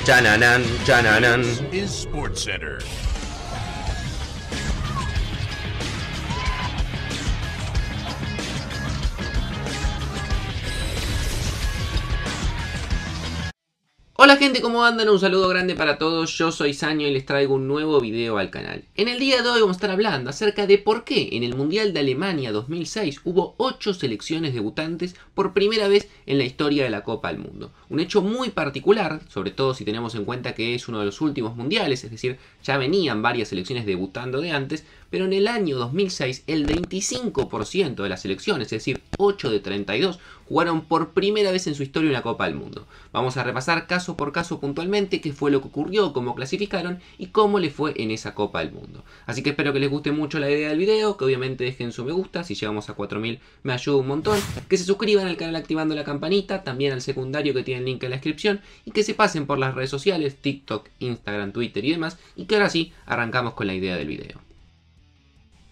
Chananan, chananan. This is SportsCenter. Hola gente, ¿cómo andan? Un saludo grande para todos, yo soy Sanio y les traigo un nuevo video al canal. En el día de hoy vamos a estar hablando acerca de por qué en el Mundial de Alemania 2006 hubo 8 selecciones debutantes por primera vez en la historia de la Copa del Mundo. Un hecho muy particular, sobre todo si tenemos en cuenta que es uno de los últimos mundiales, es decir, ya venían varias selecciones debutando de antes, pero en el año 2006 el 25% de las selecciones, es decir, 8 de 32, jugaron por primera vez en su historia una Copa del Mundo. Vamos a repasar caso por caso puntualmente qué fue lo que ocurrió, cómo clasificaron y cómo les fue en esa Copa del Mundo. Así que espero que les guste mucho la idea del video, que obviamente dejen su me gusta, si llegamos a 4000 me ayuda un montón, que se suscriban al canal activando la campanita, también al secundario que tiene el link en la descripción, y que se pasen por las redes sociales, TikTok, Instagram, Twitter y demás, y que ahora sí, arrancamos con la idea del video.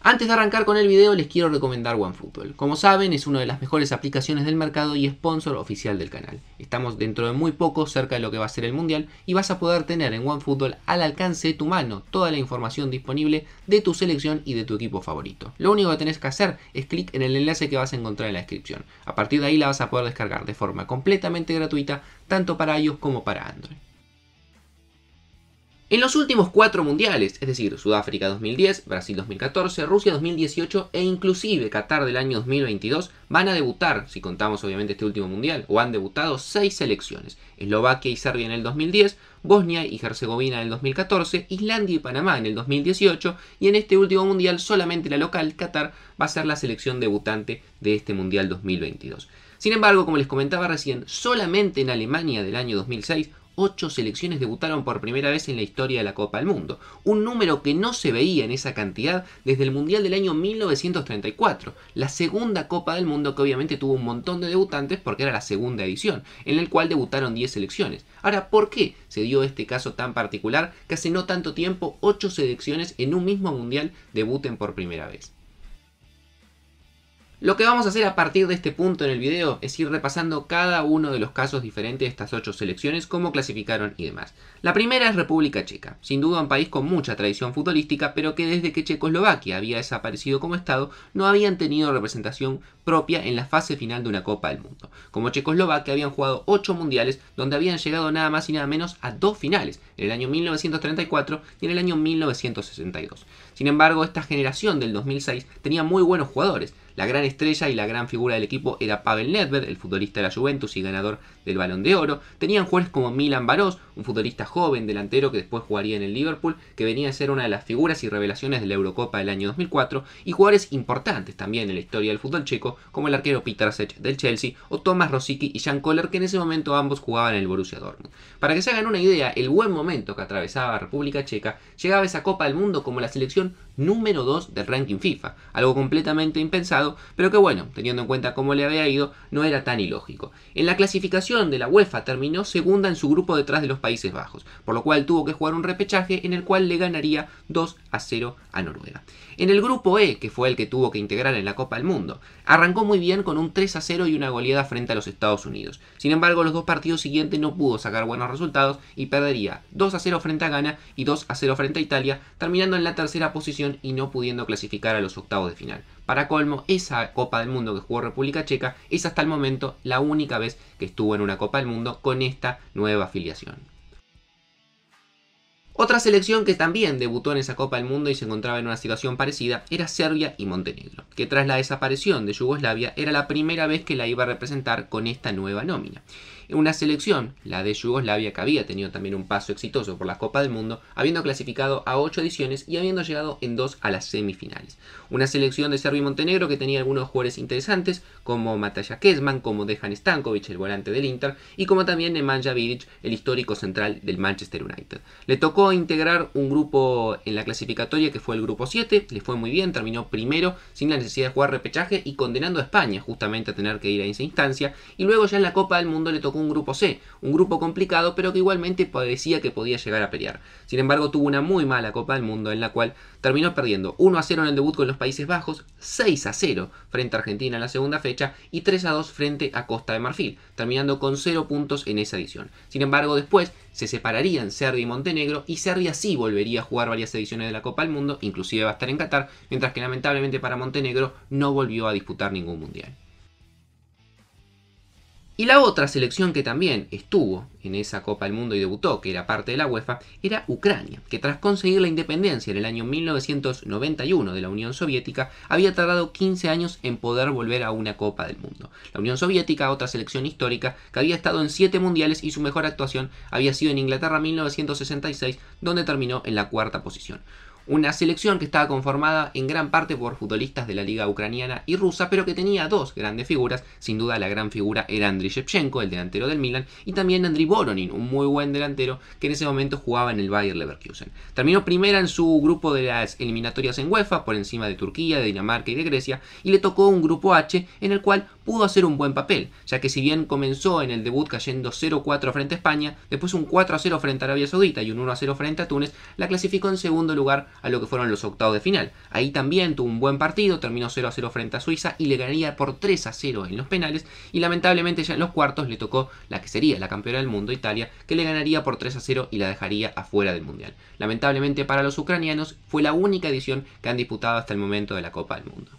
Antes de arrancar con el video les quiero recomendar OneFootball. Como saben es una de las mejores aplicaciones del mercado y sponsor oficial del canal. Estamos dentro de muy poco cerca de lo que va a ser el mundial y vas a poder tener en OneFootball al alcance de tu mano toda la información disponible de tu selección y de tu equipo favorito. Lo único que tenés que hacer es clic en el enlace que vas a encontrar en la descripción. A partir de ahí la vas a poder descargar de forma completamente gratuita tanto para iOS como para Android. En los últimos 4 mundiales, es decir, Sudáfrica 2010, Brasil 2014, Rusia 2018 e inclusive Qatar del año 2022, van a debutar, si contamos obviamente este último mundial, o han debutado 6 selecciones. Eslovaquia y Serbia en el 2010, Bosnia y Herzegovina en el 2014, Islandia y Panamá en el 2018 y en este último mundial solamente la local, Qatar, va a ser la selección debutante de este mundial 2022. Sin embargo, como les comentaba recién, solamente en Alemania del año 2006, 8 selecciones debutaron por primera vez en la historia de la Copa del Mundo, un número que no se veía en esa cantidad desde el Mundial del año 1934, la segunda Copa del Mundo que obviamente tuvo un montón de debutantes porque era la segunda edición, en el cual debutaron 10 selecciones. Ahora, ¿por qué se dio este caso tan particular que hace no tanto tiempo 8 selecciones en un mismo Mundial debuten por primera vez? Lo que vamos a hacer a partir de este punto en el video es ir repasando cada uno de los casos diferentes de estas 8 selecciones, cómo clasificaron y demás. La primera es República Checa, sin duda un país con mucha tradición futbolística, pero que desde que Checoslovaquia había desaparecido como estado, no habían tenido representación propia en la fase final de una Copa del Mundo. Como Checoslovaquia habían jugado 8 mundiales donde habían llegado nada más y nada menos a 2 finales, en el año 1934 y en el año 1962. Sin embargo, esta generación del 2006 tenía muy buenos jugadores. La gran estrella y la gran figura del equipo era Pavel Nedved, el futbolista de la Juventus y ganador del Balón de Oro. Tenían jugadores como Milan Baros, un futbolista joven delantero que después jugaría en el Liverpool, que venía a ser una de las figuras y revelaciones de la Eurocopa del año 2004, y jugadores importantes también en la historia del fútbol checo, como el arquero Peter Cech del Chelsea, o Tomáš Rosický y Jan Koller, que en ese momento ambos jugaban en el Borussia Dortmund. Para que se hagan una idea, el buen momento que atravesaba República Checa, llegaba a esa Copa del Mundo como la selección número 2 del ranking FIFA, algo completamente impensado, pero que bueno, teniendo en cuenta cómo le había ido, no era tan ilógico. En la clasificación de la UEFA terminó segunda en su grupo detrás de los Países Bajos, por lo cual tuvo que jugar un repechaje en el cual le ganaría 2-0 a Noruega. En el grupo E, que fue el que tuvo que integrar en la Copa del Mundo, arrancó muy bien con un 3-0 y una goleada frente a los Estados Unidos. Sin embargo, los dos partidos siguientes no pudo sacar buenos resultados y perdería 2-0 frente a Ghana y 2-0 frente a Italia, terminando en la tercera posición y no pudiendo clasificar a los octavos de final. Para colmo, esa Copa del Mundo que jugó República Checa es hasta el momento la única vez que estuvo en una Copa del Mundo con esta nueva afiliación. Otra selección que también debutó en esa Copa del Mundo y se encontraba en una situación parecida era Serbia y Montenegro, que tras la desaparición de Yugoslavia era la primera vez que la iba a representar con esta nueva nómina. Una selección, la de Yugoslavia, que había tenido también un paso exitoso por la Copa del Mundo, habiendo clasificado a 8 ediciones y habiendo llegado en 2 a las semifinales. Una selección de Serbia y Montenegro que tenía algunos jugadores interesantes, como Mataja Kecman, como Dejan Stankovic, el volante del Inter, y como también Nemanja Vidic, el histórico central del Manchester United. Le tocó integrar un grupo en la clasificatoria que fue el grupo 7, le fue muy bien, terminó primero sin la necesidad de jugar repechaje y condenando a España justamente a tener que ir a esa instancia, y luego ya en la Copa del Mundo le tocó un grupo C, un grupo complicado pero que igualmente parecía que podía llegar a pelear. Sin embargo, tuvo una muy mala Copa del Mundo en la cual terminó perdiendo 1-0 en el debut con los Países Bajos, 6-0 frente a Argentina en la segunda fecha y 3-2 frente a Costa de Marfil, terminando con 0 puntos en esa edición. Sin embargo, después se separarían Serbia y Montenegro y Serbia sí volvería a jugar varias ediciones de la Copa del Mundo, inclusive va a estar en Qatar, mientras que lamentablemente para Montenegro no volvió a disputar ningún mundial. Y la otra selección que también estuvo en esa Copa del Mundo y debutó, que era parte de la UEFA, era Ucrania, que tras conseguir la independencia en el año 1991 de la Unión Soviética, había tardado 15 años en poder volver a una Copa del Mundo. La Unión Soviética, otra selección histórica, que había estado en 7 mundiales y su mejor actuación había sido en Inglaterra 1966, donde terminó en la 4ª posición. Una selección que estaba conformada en gran parte por futbolistas de la liga ucraniana y rusa, pero que tenía dos grandes figuras. Sin duda la gran figura era Andriy Shevchenko, el delantero del Milan, y también Andriy Voronin, un muy buen delantero que en ese momento jugaba en el Bayer Leverkusen. Terminó primera en su grupo de las eliminatorias en UEFA, por encima de Turquía, de Dinamarca y de Grecia, y le tocó un grupo H en el cual pudo hacer un buen papel, ya que si bien comenzó en el debut cayendo 0-4 frente a España, después un 4-0 frente a Arabia Saudita y un 1-0 frente a Túnez, la clasificó en segundo lugar a lo que fueron los octavos de final. Ahí también tuvo un buen partido, terminó 0-0 frente a Suiza y le ganaría por 3-0 en los penales, y lamentablemente ya en los cuartos le tocó la que sería la campeona del mundo, Italia, que le ganaría por 3-0 y la dejaría afuera del mundial. Lamentablemente para los ucranianos fue la única edición que han disputado hasta el momento de la Copa del Mundo.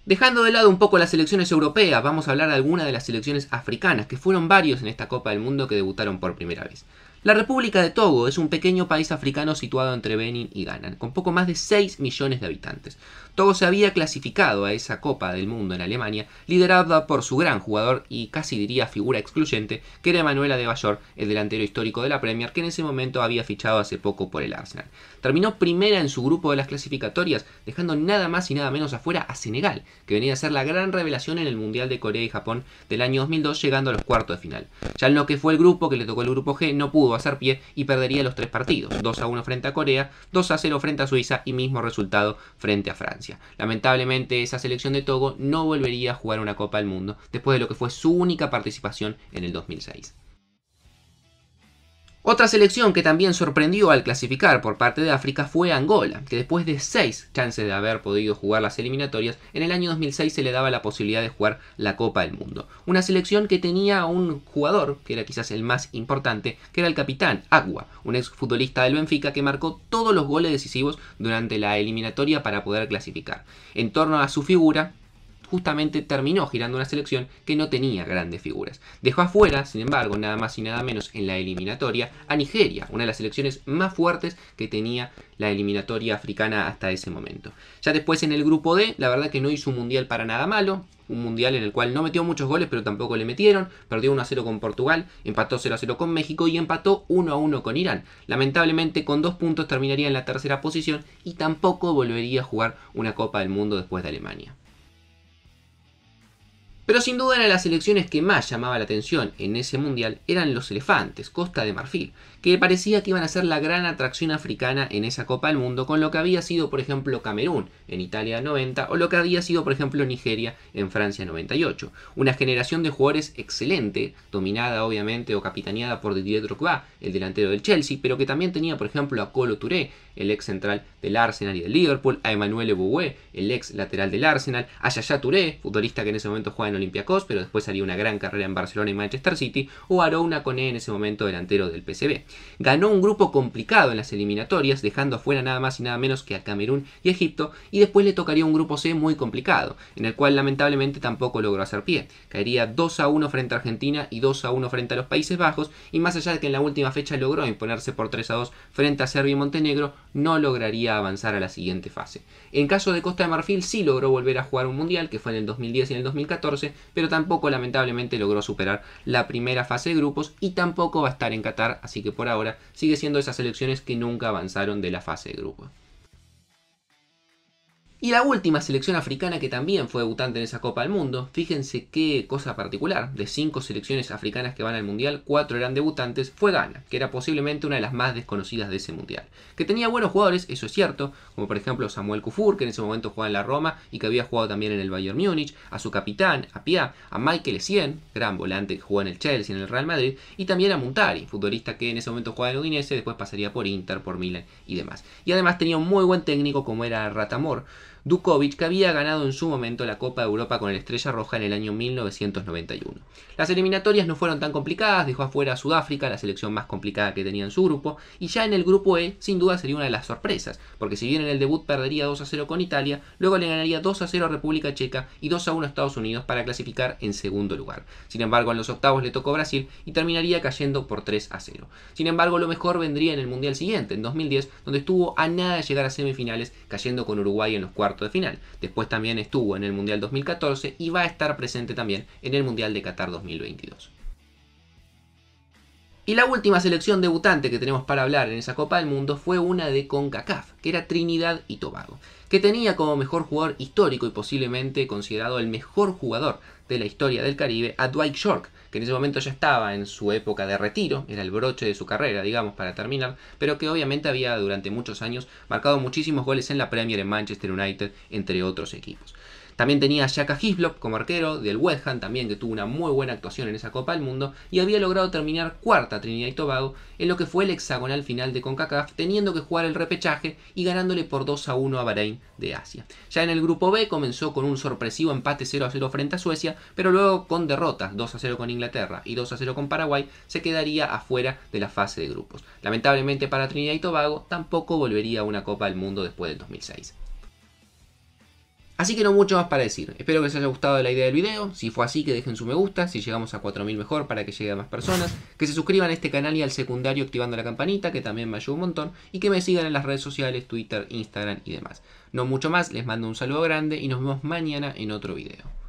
Dejando de lado un poco las selecciones europeas, vamos a hablar de algunas de las selecciones africanas, que fueron varios en esta Copa del Mundo que debutaron por primera vez. La República de Togo es un pequeño país africano situado entre Benín y Ghana, con poco más de 6 millones de habitantes. Togo se había clasificado a esa Copa del Mundo en Alemania, liderada por su gran jugador y casi diría figura excluyente, que era Emmanuel Adebayor, el delantero histórico de la Premier, que en ese momento había fichado hace poco por el Arsenal. Terminó primera en su grupo de las clasificatorias, dejando nada más y nada menos afuera a Senegal, que venía a ser la gran revelación en el Mundial de Corea y Japón del año 2002, llegando a los cuartos de final. Ya en lo que fue el grupo, que le tocó el grupo G, no pudo hacer pie y perdería los 3 partidos, 2-1 frente a Corea, 2-0 frente a Suiza y mismo resultado frente a Francia. Lamentablemente esa selección de Togo no volvería a jugar una Copa del Mundo después de lo que fue su única participación en el 2006. Otra selección que también sorprendió al clasificar por parte de África fue Angola, que después de 6 chances de haber podido jugar las eliminatorias, en el año 2006 se le daba la posibilidad de jugar la Copa del Mundo. Una selección que tenía un jugador, que era quizás el más importante, que era el capitán Agua, un exfutbolista del Benfica que marcó todos los goles decisivos durante la eliminatoria para poder clasificar. En torno a su figura, justamente terminó girando una selección que no tenía grandes figuras. Dejó afuera, sin embargo, nada más y nada menos en la eliminatoria a Nigeria, una de las selecciones más fuertes que tenía la eliminatoria africana hasta ese momento. Ya después en el grupo D, la verdad que no hizo un mundial para nada malo, un mundial en el cual no metió muchos goles, pero tampoco le metieron, perdió 1-0 con Portugal, empató 0-0 con México y empató 1-1 con Irán. Lamentablemente con 2 puntos terminaría en la tercera posición y tampoco volvería a jugar una Copa del Mundo después de Alemania. Pero sin duda eran las selecciones que más llamaba la atención en ese mundial eran los elefantes, Costa de Marfil, que parecía que iban a ser la gran atracción africana en esa Copa del Mundo, con lo que había sido por ejemplo Camerún en Italia 90 o lo que había sido por ejemplo Nigeria en Francia 98. Una generación de jugadores excelente, dominada obviamente o capitaneada por Didier Drogba, el delantero del Chelsea, pero que también tenía por ejemplo a Kolo Touré, el ex central del Arsenal y del Liverpool, a Emmanuel Eboué, el ex lateral del Arsenal, a Yaya Touré, futbolista que en ese momento juega en Olympiacos, pero después haría una gran carrera en Barcelona y Manchester City, o a Arouna Koné, en ese momento delantero del PSV. Ganó un grupo complicado en las eliminatorias, dejando afuera nada más y nada menos que a Camerún y Egipto, y después le tocaría un grupo C muy complicado, en el cual lamentablemente tampoco logró hacer pie. Caería 2-1 frente a Argentina y 2-1 frente a los Países Bajos, y más allá de que en la última fecha logró imponerse por 3-2 frente a Serbia y Montenegro, no lograría avanzar a la siguiente fase. En caso de Costa de Marfil sí logró volver a jugar un mundial, que fue en el 2010 y en el 2014, pero tampoco lamentablemente logró superar la primera fase de grupos y tampoco va a estar en Qatar, así que por ahora sigue siendo esas selecciones que nunca avanzaron de la fase de grupos. Y la última selección africana que también fue debutante en esa Copa del Mundo, fíjense qué cosa particular, de 5 selecciones africanas que van al Mundial, 4 eran debutantes, fue Ghana, que era posiblemente una de las más desconocidas de ese Mundial. Que tenía buenos jugadores, eso es cierto, como por ejemplo Samuel Kufur, que en ese momento jugaba en la Roma y que había jugado también en el Bayern Múnich, a su capitán, a Pia, a Michael Essien, gran volante que jugó en el Chelsea, en el Real Madrid, y también a Muntari, futbolista que en ese momento jugaba en el Udinese, después pasaría por Inter, por Milan y demás. Y además tenía un muy buen técnico como era Ratamor Dukovic, que había ganado en su momento la Copa de Europa con el Estrella Roja en el año 1991. Las eliminatorias no fueron tan complicadas, dejó afuera a Sudáfrica, la selección más complicada que tenía en su grupo, y ya en el grupo E, sin duda sería una de las sorpresas, porque si bien en el debut perdería 2-0 con Italia, luego le ganaría 2-0 a República Checa y 2-1 a Estados Unidos para clasificar en segundo lugar. Sin embargo, en los octavos le tocó Brasil y terminaría cayendo por 3-0. Sin embargo, lo mejor vendría en el Mundial siguiente, en 2010, donde estuvo a nada de llegar a semifinales, cayendo con Uruguay en los cuartos de final. Después también estuvo en el Mundial 2014 y va a estar presente también en el Mundial de Qatar 2022. Y la última selección debutante que tenemos para hablar en esa Copa del Mundo fue una de CONCACAF, que era Trinidad y Tobago, que tenía como mejor jugador histórico y posiblemente considerado el mejor jugador de la historia del Caribe a Dwight Yorke, que en ese momento ya estaba en su época de retiro, era el broche de su carrera, digamos, para terminar, pero que obviamente había durante muchos años marcado muchísimos goles en la Premier, en Manchester United, entre otros equipos. También tenía a Xhaka Hislop como arquero del West Ham, también que tuvo una muy buena actuación en esa Copa del Mundo y había logrado terminar cuarta Trinidad y Tobago en lo que fue el hexagonal final de CONCACAF, teniendo que jugar el repechaje y ganándole por 2-1 a Bahrein de Asia. Ya en el grupo B comenzó con un sorpresivo empate 0-0 frente a Suecia, pero luego con derrotas 2-0 con Inglaterra y 2-0 con Paraguay se quedaría afuera de la fase de grupos. Lamentablemente para Trinidad y Tobago tampoco volvería a una Copa del Mundo después del 2006. Así que no mucho más para decir. Espero que les haya gustado la idea del video. Si fue así, que dejen su me gusta. Si llegamos a 4000 mejor para que llegue a más personas. Que se suscriban a este canal y al secundario activando la campanita, que también me ayuda un montón. Y que me sigan en las redes sociales, Twitter, Instagram y demás. No mucho más, les mando un saludo grande y nos vemos mañana en otro video.